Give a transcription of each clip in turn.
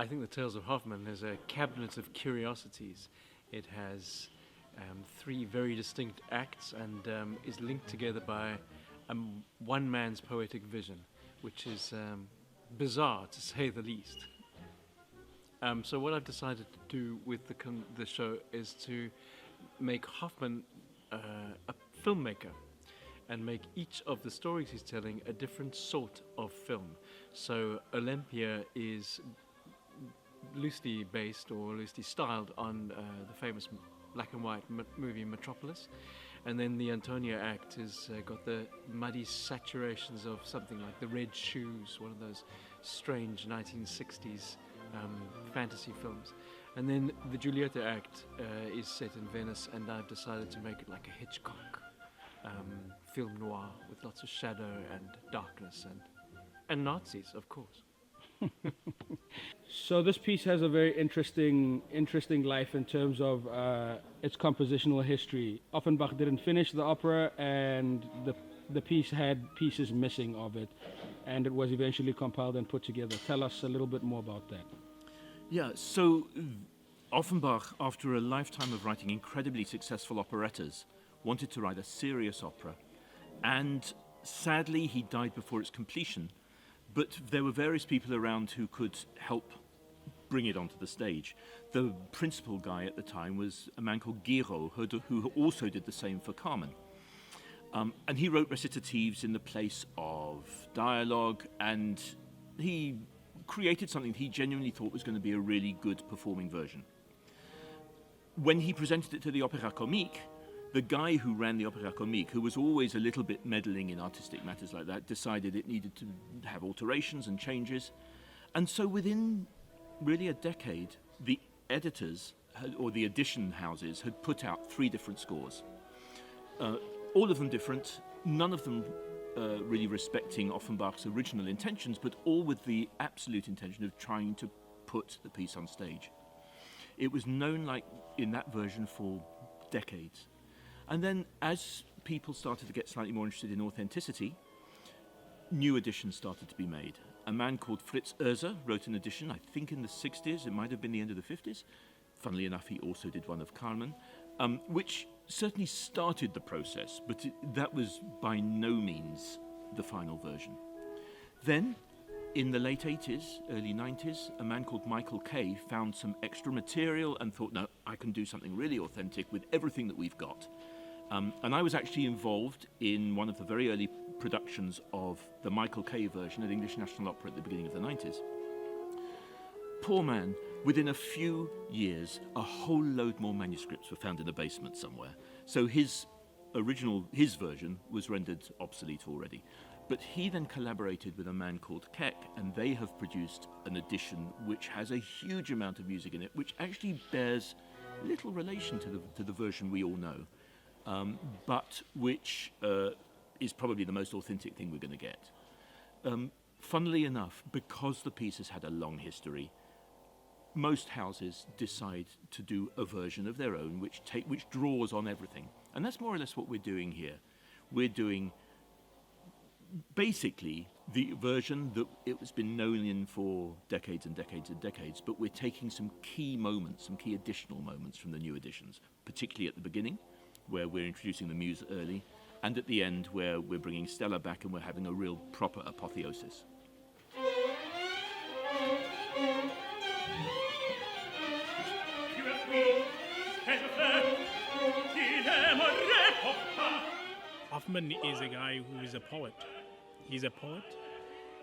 I think the Tales of Hoffmann is a cabinet of curiosities. It has three very distinct acts and is linked together by one man's poetic vision, which is bizarre to say the least. So what I've decided to do with the show is to make Hoffmann a filmmaker and make each of the stories he's telling a different sort of film. So Olympia is loosely based or loosely styled on the famous black and white movie Metropolis, and then the Antonia act has got the muddy saturations of something like The Red Shoes, one of those strange 1960s fantasy films. And then the Giulietta act is set in Venice, and I've decided to make it like a Hitchcock film noir with lots of shadow and darkness and Nazis, of course. So this piece has a very interesting life in terms of its compositional history. Offenbach didn't finish the opera, and the piece had pieces missing of it, and it was eventually compiled and put together. Tell us a little bit more about that. Yeah, so Offenbach, after a lifetime of writing incredibly successful operettas, wanted to write a serious opera, and sadly he died before its completion. But there were various people around who could help bring it onto the stage. The principal guy at the time was a man called Giraud, who also did the same for Carmen. And he wrote recitatives in the place of dialogue, and he created something he genuinely thought was going to be a really good performing version. When he presented it to the Opéra Comique, the guy who ran the Opéra Comique, who was always a little bit meddling in artistic matters like that, decided it needed to have alterations and changes. And so within really a decade, the editors, or the edition houses, had put out 3 different scores. All of them different, none of them really respecting Offenbach's original intentions, but all with the absolute intention of trying to put the piece on stage. It was known like in that version for decades. And then as people started to get slightly more interested in authenticity, new editions started to be made. A man called Fritz Oeser wrote an edition, I think in the 60s, it might have been the end of the 50s. Funnily enough, he also did one of Carmen, which certainly started the process, but that was by no means the final version. Then, in the late 80s, early 90s, a man called Michael Kay found some extra material and thought, no, I can do something really authentic with everything that we've got. And I was actually involved in one of the very early productions of the Michael Kay version of the English National Opera at the beginning of the 90s. Poor man, within a few years, a whole load more manuscripts were found in a basement somewhere. So his version was rendered obsolete already. But he then collaborated with a man called Keck, and they have produced an edition which has a huge amount of music in it, which actually bears little relation to the version we all know. But which is probably the most authentic thing we're going to get. Funnily enough, because the piece has had a long history, most houses decide to do a version of their own which draws on everything. And that's more or less what we're doing here. We're doing basically the version that it has been known in for decades and decades and decades, but we're taking some key moments, some key additional moments from the new editions, particularly at the beginning, where we're introducing the muse early, and at the end, where we're bringing Stella back and we're having a real proper apotheosis. Hoffmann is a guy who is a poet. He's a poet,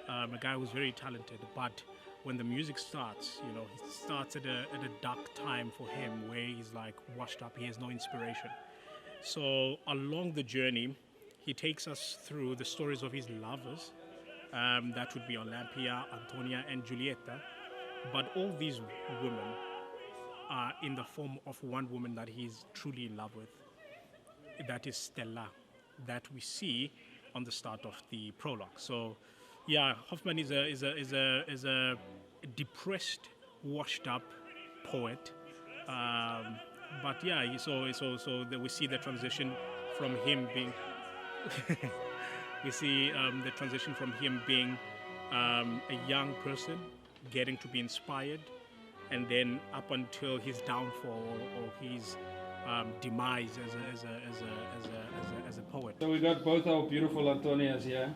a guy who's very talented, but when the music starts, it starts at a dark time for him where he's like washed up, he has no inspiration. So along the journey, he takes us through the stories of his lovers. That would be Olympia, Antonia, and Giulietta. But all these women are in the form of one woman that he's truly in love with. That is Stella, that we see on the start of the prologue. So, yeah, Hoffmann is a depressed, washed-up poet. But yeah, so we see the transition from him being we see the transition from him being a young person getting to be inspired, and then up until his downfall or his demise as a poet. So we got both our beautiful Antonias here.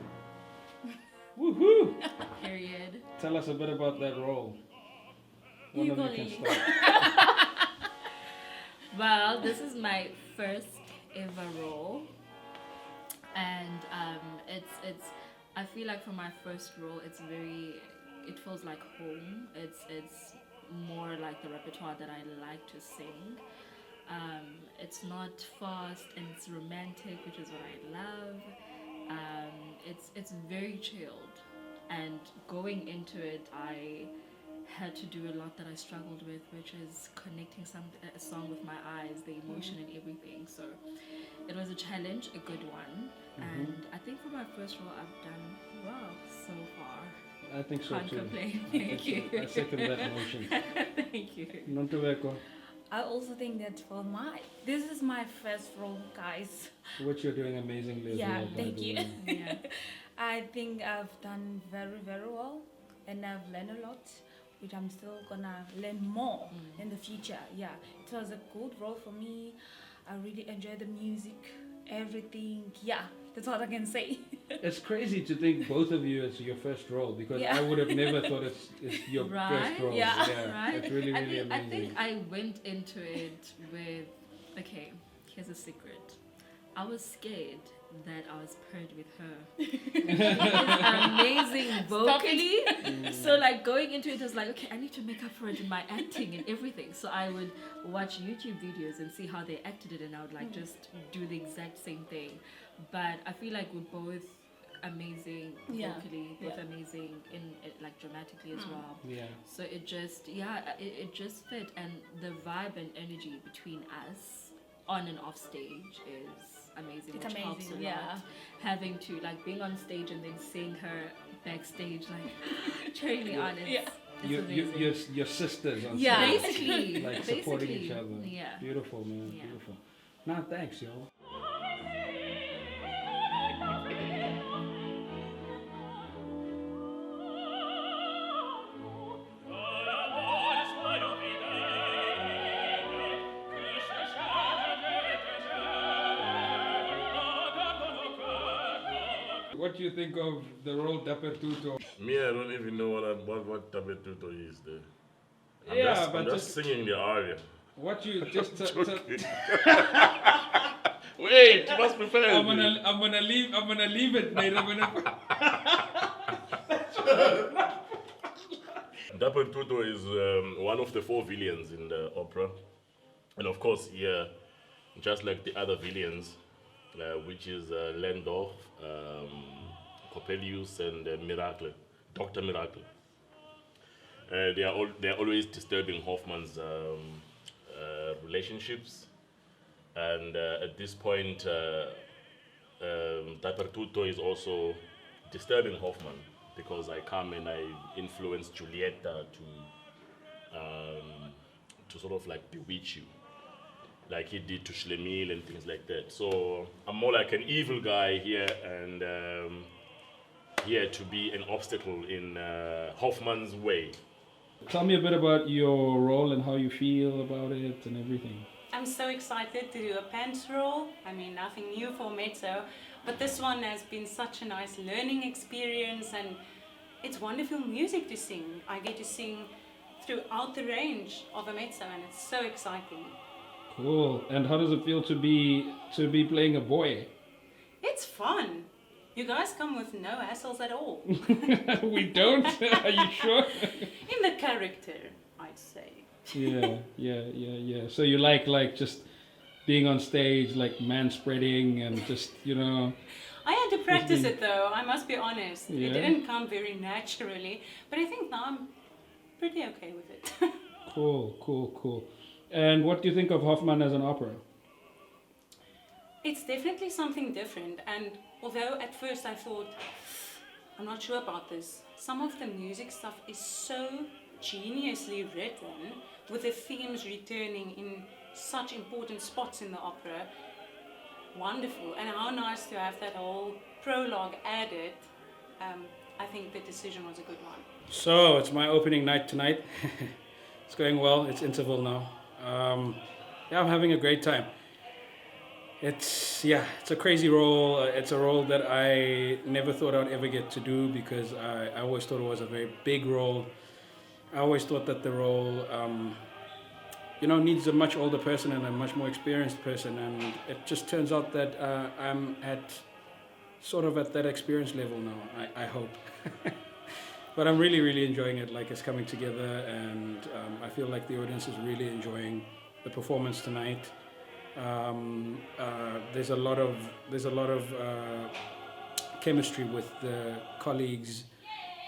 Woohoo! Period. Tell us a bit about that role. One You of go you can lead. start. Well, this is my first ever role, and it's. I feel like for my first role, it feels like home. It's more like the repertoire that I like to sing. It's not fast and it's romantic, which is what I love. It's very chilled, and going into it, I had to do a lot that I struggled with, which is connecting a song with my eyes, the emotion and everything. So it was a challenge, a good one, and I think for my first role, I've done well so far. I think so Can't too. complain. Thank you. I second that motion. Thank you. Nontobeko, I also think that this is my first role, guys. what you're doing amazingly as Yeah, well, by thank the you. way. Yeah. I think I've done very, very well, and I've learned a lot, which I'm still gonna learn more in the future. Yeah, it was a good role for me. I really enjoyed the music, everything. Yeah, that's all I can say. It's crazy to think both of you it's your first role, because Yeah. I would have never thought it's your Right? first role. Yeah. Right? It's really, really I amazing. think I went into it with, okay, here's a secret. I was scared that I was paired with her. She is amazing vocally. So like going into it, I was like, okay, I need to make up for it in my acting and everything. So I would watch YouTube videos and see how they acted it, and I would like just do the exact same thing. But I feel like we're both amazing Yeah. vocally, both Yeah. amazing in like dramatically as well. Yeah. So it just, it just fit, and the vibe and energy between us on and off stage is amazing. It's which helps amazing, a yeah. lot. Having to like being on stage and then seeing her backstage like cheering me on, it's amazing. Your sisters on Yeah. stage, Basically, like supporting basically, each other. Yeah. Beautiful, man. Yeah. Beautiful. Nah, thanks, yo. What do you think of the role Dappertuto? Me, I don't even know what Tabetuto is there. I'm just just singing the aria. what you just Wait, you must prepare. I'm gonna leave it, mate. Dappertuto is one of the four villains in the opera. And of course, here, just like the other villains, which is Lendorf, Coppelius, and Miracle, Dr. Miracle. They're always disturbing Hoffman's relationships. And at this point, Dappertuto is also disturbing Hoffman, because I come and I influence Giulietta to sort of like bewitch you, like he did to Schlemil and things like that. So I'm more like an evil guy here, and here to be an obstacle in Hoffman's way. Tell me a bit about your role and how you feel about it and everything. I'm so excited to do a pants role. I mean, nothing new for mezzo, but this one has been such a nice learning experience, and it's wonderful music to sing. I get to sing throughout the range of a mezzo, and it's so exciting. Cool. And how does it feel to be playing a boy? It's fun. You guys come with no hassles at all. We don't. Are you sure? In the character, I'd say. Yeah. So you like just being on stage, like man spreading and just I had to practice it though, I must be honest. Yeah. It didn't come very naturally, but I think now I'm pretty okay with it. Cool. And what do you think of Hoffmann as an opera? It's definitely something different, and although at first I thought, I'm not sure about this, some of the music stuff is so geniusly written, with the themes returning in such important spots in the opera. Wonderful, and how nice to have that whole prologue added. I think the decision was a good one. So it's my opening night tonight. It's going well. It's interval now. Yeah, I'm having a great time. It's a crazy role. It's a role that I never thought I'd ever get to do because I always thought it was a very big role. I always thought that the role, needs a much older person and a much more experienced person, and it just turns out that I'm at that experience level now. I hope. But I'm really, really enjoying it. Like, it's coming together, and I feel like the audience is really enjoying the performance tonight. There's a lot of chemistry with the colleagues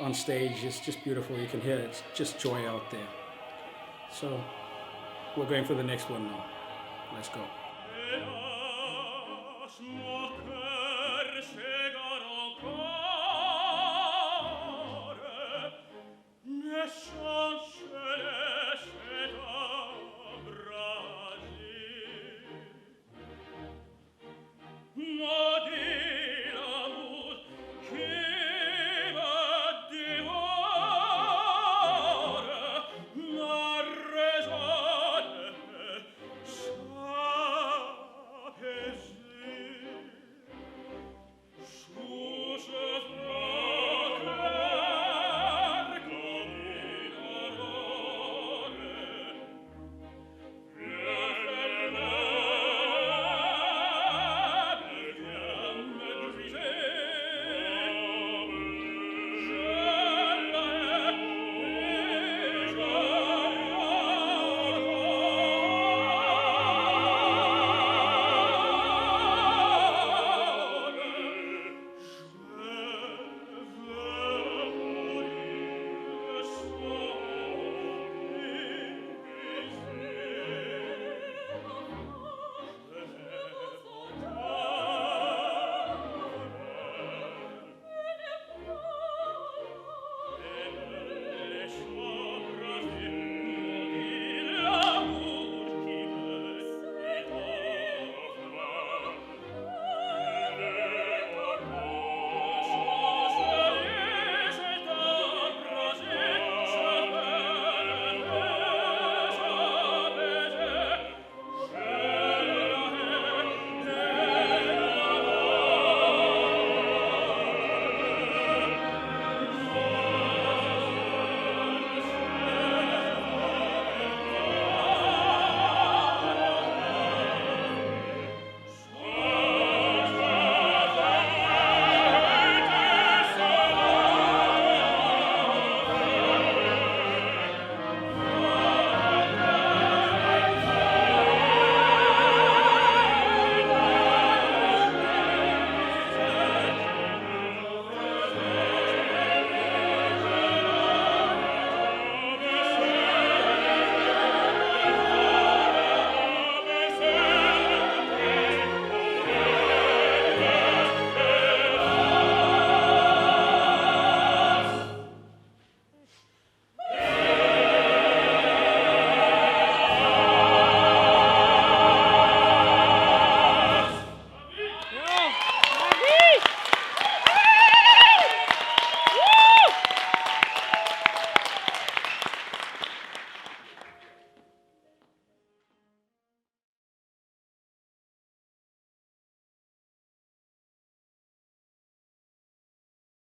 on stage. It's just beautiful. You can hear it's just joy out there. So we're going for the next one now. Let's go.